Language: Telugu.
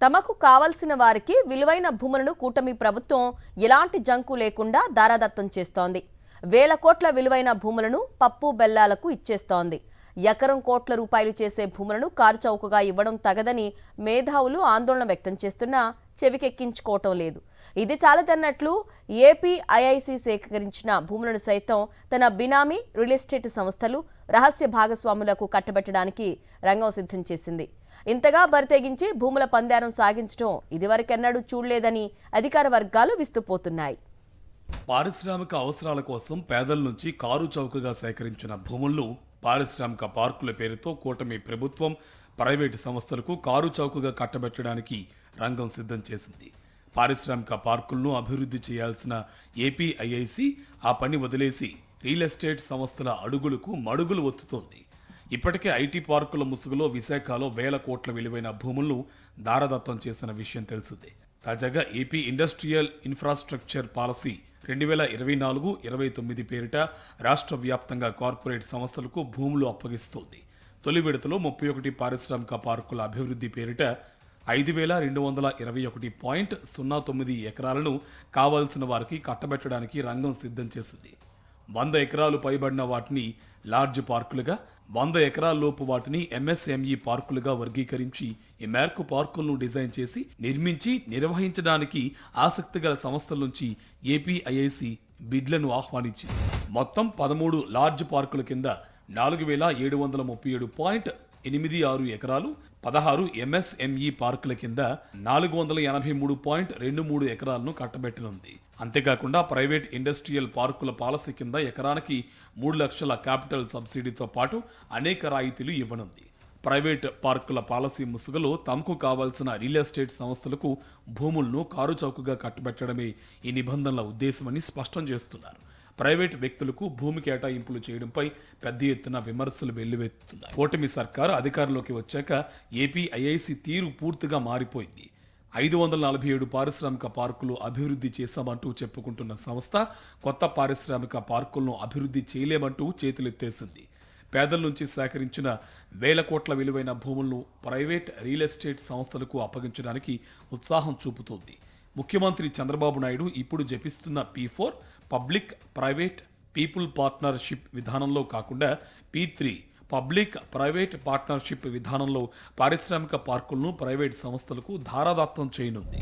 తమకు కావలసిన వారికి విలువైన భూములను కూటమి ప్రభుత్వం ఎలాంటి జంకు లేకుండా దారాదత్తం చేస్తోంది. వేల కోట్ల విలువైన భూములను పప్పు బెల్లాలకు ఇచ్చేస్తోంది. ఎకరం కోట్ల రూపాయలు చేసే భూములను కారుచౌకగా ఇవ్వడం తగదని మేధావులు ఆందోళన వ్యక్తం చేస్తున్నా చెవికెక్కించుకోవటం లేదు. ఇది చాలదన్నట్లు ఏపీఐఐసి సేకరించిన భూములను సైతం తన బినామీ రియల్ ఎస్టేట్ సంస్థలు రహస్య భాగస్వాములకు కట్టబెట్టడానికి రంగం సిద్ధం చేసింది. ఇంతగా బరితెగించి భూముల పందారం సాగించడం ఇదివరకెన్నడూ చూడలేదని అధికార వర్గాలు విస్తుపోతున్నాయి. పారిశ్రామిక అవసరాల కోసం పేదల నుంచి కారు చౌకగా సేకరించిన భూములను పారిశ్రామిక పార్కుల పేరుతో కూటమి ప్రభుత్వం ప్రైవేటు సంస్థలకు కారు చౌకగా కట్టబెట్టడానికి రంగం సిద్ధం చేసింది. పారిశ్రామిక పార్కులను అభివృద్ధి చేయాల్సిన ఏపీఐఐసి ఆ పని వదిలేసి రియల్ ఎస్టేట్ సంస్థల అడుగులకు మడుగులు ఒత్తుతోంది. ఇప్పటికే ఐటీ పార్కుల ముసుగులో విశాఖలో వేల కోట్ల విలువైన భూములను దారదత్తం చేసిన విషయం తెలిసిందే. తాజాగా ఏపీ ఇండస్ట్రియల్ ఇన్ఫ్రాస్ట్రక్చర్ పాలసీ 2024-29 పేరిట రాష్ట్ర వ్యాప్తంగా కార్పొరేట్ సంస్థలకు భూములు అప్పగిస్తోంది. తొలి విడతలో 31 పారిశ్రామిక పార్కుల అభివృద్ధి పేరిట 5221.09 ఎకరాలను కావాల్సిన వారికి కట్టబెట్టడానికి రంగం సిద్ధం చేసింది. 100 ఎకరాలు పైబడిన వాటిని లార్జ్ పార్కులుగా, 100 ఎకరాల లోపు వాటిని ఎంఎస్ఎంఈ పార్కులుగా వర్గీకరించి ఈ మేరకు పార్కులను డిజైన్ చేసి నిర్మించి నిర్వహించడానికి ఆసక్తి గల సంస్థల నుంచి ఏపీఐఐసి బిడ్లను ఆహ్వానించింది. మొత్తం 13 లార్జ్ పార్కుల కింద 4737.86 ఎకరాలు, 16 ఎంఎస్ఎంఈ పార్కుల కింద 483.23 ఎకరాలను కట్టబెట్టనుంది. అంతేకాకుండా ప్రైవేట్ ఇండస్ట్రియల్ పార్కుల పాలసీ కింద ఎకరానికి 3 లక్షల క్యాపిటల్ సబ్సిడీతో పాటు అనేక రాయితీలు ఇవ్వనుంది. ప్రైవేట్ పార్కుల పాలసీ ముసుగులో తమకు కావాల్సిన రియల్ ఎస్టేట్ సంస్థలకు భూములను కారు చౌకగా కట్టబెట్టడమే ఈ నిబంధనల ఉద్దేశమని స్పష్టం చేస్తున్నారు. ప్రైవేట్ వ్యక్తులకు భూమి కేటాయింపులు చేయడంపై పెద్ద ఎత్తున విమర్శలు వెల్లువెత్తుతున్నాయి. కూటమి సర్కారు అధికారంలోకి వచ్చాక ఏపీఐఐసి తీరు పూర్తిగా మారిపోయింది. 547 పారిశ్రామిక పార్కులు అభివృద్ధి చేశామంటూ చెప్పుకుంటున్న సంస్థ కొత్త పారిశ్రామిక పార్కులను అభివృద్ధి చేయలేమంటూ చేతులెత్తేసింది. పేదల నుంచి సేకరించిన వేల కోట్ల విలువైన భూములను ప్రైవేట్ రియల్ ఎస్టేట్ సంస్థలకు అప్పగించడానికి ఉత్సాహం చూపుతోంది. ముఖ్యమంత్రి చంద్రబాబు నాయుడు ఇప్పుడు జపిస్తున్న P4 public private people partnership విధానంలో కాకుండా P3 పబ్లిక్ ప్రైవేట్ పార్ట్నర్షిప్ విధానంలో పారిశ్రామిక పార్కులను ప్రైవేట్ సంస్థలకు ధారాదత్తం చేయనుంది.